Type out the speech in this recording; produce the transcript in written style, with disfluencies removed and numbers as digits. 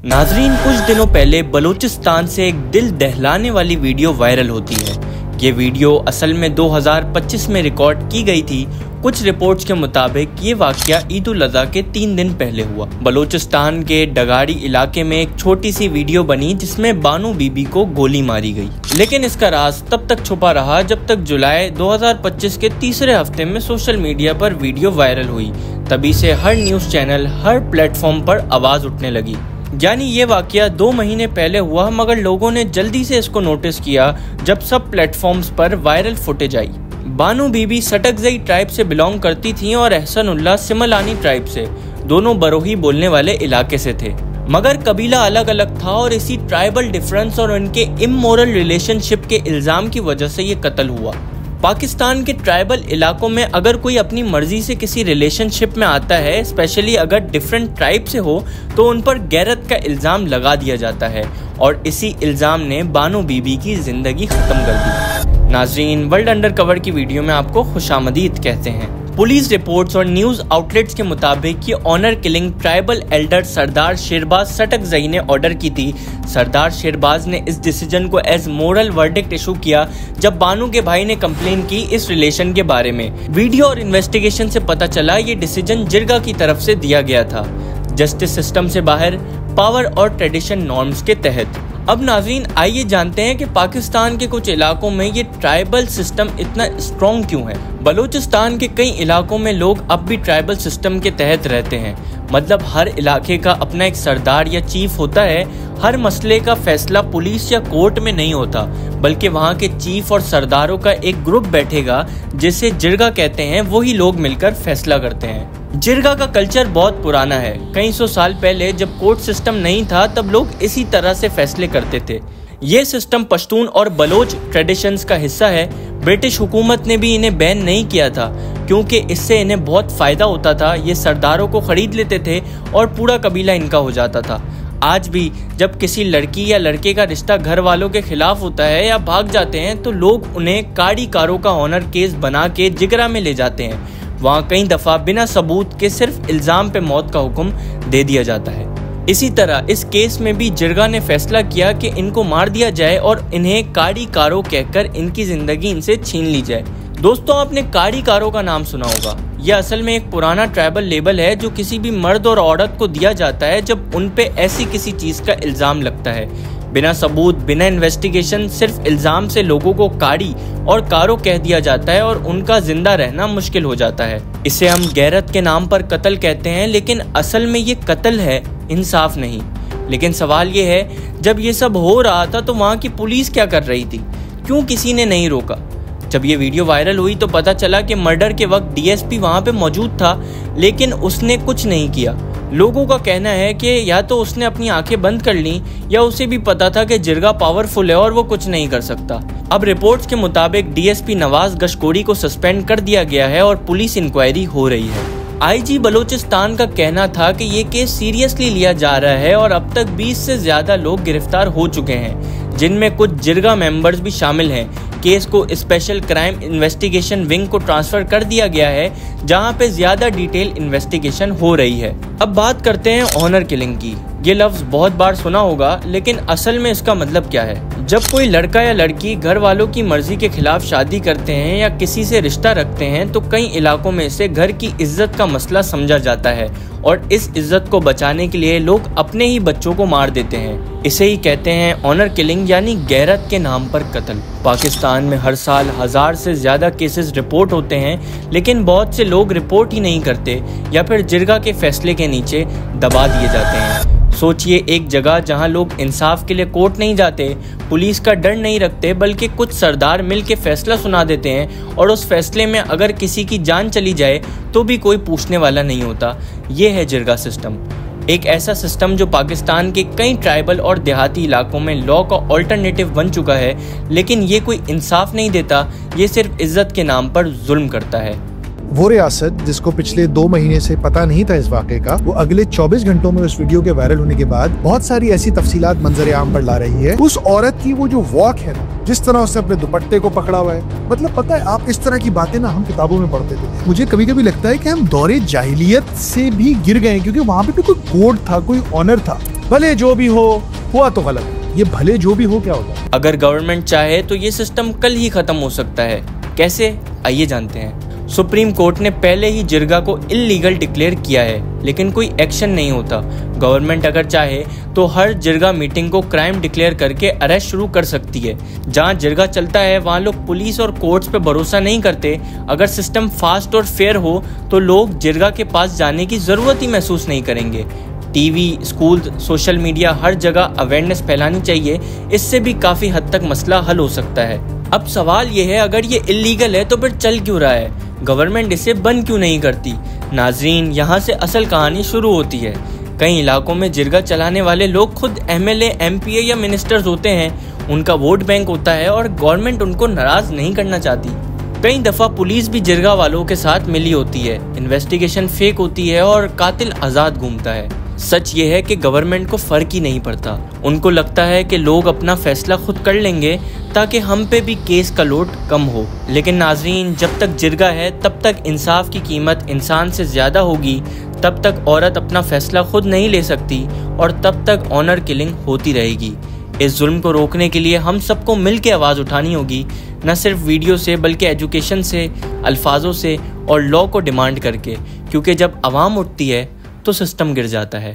नाजरीन, कुछ दिनों पहले बलूचिस्तान से एक दिल दहलाने वाली वीडियो वायरल होती है। ये वीडियो असल में 2025 में रिकॉर्ड की गई थी। कुछ रिपोर्ट्स के मुताबिक ये वाकया ईद उल अज़हा के 3 दिन पहले हुआ। बलूचिस्तान के डगाड़ी इलाके में एक छोटी सी वीडियो बनी जिसमें बानो बीबी को गोली मारी गई, लेकिन इसका राज तब तक छुपा रहा जब तक जुलाई 2025 के तीसरे हफ्ते में सोशल मीडिया पर वीडियो वायरल हुई। तभी से हर न्यूज़ चैनल, हर प्लेटफॉर्म पर आवाज़ उठने लगी। यानी ये वाकया 2 महीने पहले हुआ, मगर लोगों ने जल्दी से इसको नोटिस किया जब सब प्लेटफॉर्म्स पर वायरल फुटेज आई। बानो बीबी सटकजई ट्राइब से बिलोंग करती थी और एहसनुल्लाह सिमलानी ट्राइब से, दोनों बरोही बोलने वाले इलाके से थे। मगर कबीला अलग अलग था और इसी ट्राइबल डिफरेंस और उनके इमोरल रिलेशनशिप के इल्ज़ाम की वजह से ये कत्ल हुआ। पाकिस्तान के ट्राइबल इलाकों में अगर कोई अपनी मर्जी से किसी रिलेशनशिप में आता है, स्पेशली अगर डिफरेंट ट्राइब से हो, तो उन पर गैरत का इल्ज़ाम लगा दिया जाता है और इसी इल्ज़ाम ने बानो बीबी की ज़िंदगी ख़त्म कर दी। नाजरीन, वर्ल्ड अंडर कवर की वीडियो में आपको खुशामदीद कहते हैं। पुलिस रिपोर्ट्स और न्यूज़ आउटलेट्स के मुताबिक ये ऑनर किलिंग ट्राइबल एल्डर सरदार शेरबाज सटकजई ने ऑर्डर की थी। सरदार शेरबाज ने इस डिसीजन को एज मोरल वर्डिक्ट इशू किया जब बानो के भाई ने कंप्लेन की इस रिलेशन के बारे में। वीडियो और इन्वेस्टिगेशन से पता चला ये डिसीजन जिरगा की तरफ से दिया गया था, जस्टिस सिस्टम से बाहर, पावर और ट्रेडिशन नॉर्म्स के तहत। अब नाज़रीन, आइए जानते हैं कि पाकिस्तान के कुछ इलाकों में ये ट्राइबल सिस्टम इतना स्ट्रॉन्ग क्यों है। बलूचिस्तान के कई इलाकों में लोग अब भी ट्राइबल सिस्टम के तहत रहते हैं, मतलब हर इलाके का अपना एक सरदार या चीफ होता है। हर मसले का फैसला पुलिस या कोर्ट में नहीं होता, बल्कि वहाँ के चीफ और सरदारों का एक ग्रुप बैठेगा जिसे जिरगा कहते हैं, वही लोग मिलकर फैसला करते हैं। जिरगा का कल्चर बहुत पुराना है। कई सौ साल पहले जब कोर्ट सिस्टम नहीं था तब लोग इसी तरह से फैसले करते थे। ये सिस्टम पश्तून और बलोच ट्रेडिशंस का हिस्सा है। ब्रिटिश हुकूमत ने भी इन्हें बैन नहीं किया था क्योंकि इससे इन्हें बहुत फ़ायदा होता था। ये सरदारों को ख़रीद लेते थे और पूरा कबीला इनका हो जाता था। आज भी जब किसी लड़की या लड़के का रिश्ता घर वालों के खिलाफ होता है या भाग जाते हैं तो लोग उन्हें काड़ी कारों का ऑनर केस बना के जिगरा में ले जाते हैं। वहाँ कई दफ़ा बिना सबूत के सिर्फ इल्ज़ाम पे मौत का हुक्म दे दिया जाता है। इसी तरह इस केस में भी जिरगा ने फैसला किया कि इनको मार दिया जाए और इन्हें काड़ी कारो कहकर इनकी ज़िंदगी इनसे छीन ली जाए। दोस्तों, आपने काड़ी कारो का नाम सुना होगा। यह असल में एक पुराना ट्राइबल लेबल है जो किसी भी मर्द और औरत को दिया जाता है जब उन पे ऐसी किसी चीज़ का इल्ज़ाम लगता है। बिना सबूत, बिना इन्वेस्टिगेशन, सिर्फ इल्ज़ाम से लोगों को काड़ी और कारो कह दिया जाता है और उनका जिंदा रहना मुश्किल हो जाता है। इसे हम गैरत के नाम पर कत्ल कहते हैं, लेकिन असल में ये कत्ल है, इंसाफ नहीं। लेकिन सवाल ये है, जब ये सब हो रहा था तो वहाँ की पुलिस क्या कर रही थी? क्यों किसी ने नहीं रोका? जब ये वीडियो वायरल हुई तो पता चला कि मर्डर के वक्त डीएसपी वहाँ पे मौजूद था, लेकिन उसने कुछ नहीं किया। लोगों का कहना है कि या तो उसने अपनी आंखें बंद कर ली या उसे भी पता था कि जिरगा पावरफुल है और वो कुछ नहीं कर सकता। अब रिपोर्ट्स के मुताबिक डीएसपी नवाज गशकोरी को सस्पेंड कर दिया गया है और पुलिस इंक्वायरी हो रही है। आईजी बलूचिस्तान का कहना था कि ये केस सीरियसली लिया जा रहा है और अब तक 20 से ज्यादा लोग गिरफ्तार हो चुके हैं, जिनमें कुछ जिरगा मेंबर्स भी शामिल हैं। केस को स्पेशल क्राइम इन्वेस्टिगेशन विंग को ट्रांसफर कर दिया गया है, जहां पे ज्यादा डिटेल इन्वेस्टिगेशन हो रही है। अब बात करते हैं ऑनर किलिंग की। ये लफ्ज बहुत बार सुना होगा, लेकिन असल में इसका मतलब क्या है? जब कोई लड़का या लड़की घर वालों की मर्जी के खिलाफ शादी करते हैं या किसी से रिश्ता रखते हैं तो कई इलाकों में इसे घर की इज्जत का मसला समझा जाता है और इस इज्जत को बचाने के लिए लोग अपने ही बच्चों को मार देते हैं। इसे ही कहते हैं ऑनर किलिंग, यानी गैरत के नाम पर कत्ल। पाकिस्तान में हर साल 1000 से ज्यादा केसेस रिपोर्ट होते हैं, लेकिन बहुत से लोग रिपोर्ट ही नहीं करते या फिर जिरगा के फैसले के नीचे दबा दिए जाते हैं। सोचिए, एक जगह जहां लोग इंसाफ के लिए कोर्ट नहीं जाते, पुलिस का डर नहीं रखते, बल्कि कुछ सरदार मिल के फैसला सुना देते हैं और उस फैसले में अगर किसी की जान चली जाए तो भी कोई पूछने वाला नहीं होता। ये है जिरगा सिस्टम, एक ऐसा सिस्टम जो पाकिस्तान के कई ट्राइबल और देहाती इलाकों में लॉ का ऑल्टरनेटिव बन चुका है, लेकिन ये कोई इंसाफ नहीं देता, ये सिर्फ इज्जत के नाम पर जुल्म करता है। वो रियासत जिसको पिछले 2 महीने से पता नहीं था इस वाक़े का, वो अगले 24 घंटों में उस वीडियो के वायरल होने के बाद बहुत सारी ऐसी तफसीलात मंजर आम पर ला रही है। उस औरत की वो जो वॉक है ना, जिस तरह उसने अपने दुपट्टे को पकड़ा हुआ है, मतलब पता है आप, इस तरह की बातें ना हम किताबों में पढ़ते थे। मुझे कभी कभी लगता है कि हम दौरे जाहिलियत से भी गिर गए, क्योंकि वहाँ पे कोई कोड था, कोई ऑनर था। भले जो भी हो, हुआ तो गलत, ये भले जो भी हो क्या होगा। अगर गवर्नमेंट चाहे तो ये सिस्टम कल ही खत्म हो सकता है। कैसे, आइए जानते हैं। सुप्रीम कोर्ट ने पहले ही जिरगा को इल्लीगल डिक्लेयर किया है, लेकिन कोई एक्शन नहीं होता। गवर्नमेंट अगर चाहे तो हर जिरगा मीटिंग को क्राइम डिक्लेयर करके अरेस्ट शुरू कर सकती है। जहां जिरगा चलता है वहां लोग पुलिस और कोर्ट्स पे भरोसा नहीं करते। अगर सिस्टम फास्ट और फेयर हो तो लोग जिरगा के पास जाने की जरूरत ही महसूस नहीं करेंगे। टीवी, स्कूल, सोशल मीडिया, हर जगह अवेयरनेस फैलानी चाहिए। इससे भी काफी हद तक मसला हल हो सकता है। अब सवाल ये है, अगर ये इल्लीगल है तो फिर चल क्यों रहा है? गवर्नमेंट इसे बंद क्यों नहीं करती? नाजरीन, यहाँ से असल कहानी शुरू होती है। कई इलाकों में जिरगा चलाने वाले लोग खुद एमएलए, एमपीए या मिनिस्टर्स होते हैं। उनका वोट बैंक होता है और गवर्नमेंट उनको नाराज नहीं करना चाहती। कई दफा पुलिस भी जिरगा वालों के साथ मिली होती है, इन्वेस्टिगेशन फेक होती है और कातिल आजाद घूमता है। सच ये है कि गवर्नमेंट को फर्क ही नहीं पड़ता। उनको लगता है कि लोग अपना फैसला खुद कर लेंगे ताकि हम पे भी केस का लोड कम हो। लेकिन नाजरीन, जब तक जिरगा है तब तक इंसाफ की कीमत इंसान से ज्यादा होगी। तब तक औरत अपना फैसला खुद नहीं ले सकती और तब तक ऑनर किलिंग होती रहेगी। इस जुल्म को रोकने के लिए हम सबको मिल के आवाज़ उठानी होगी, न सिर्फ वीडियो से बल्कि एजुकेशन से, अल्फाजों से और लॉ को डिमांड करके। क्योंकि जब आवाम उठती है तो सिस्टम गिर जाता है।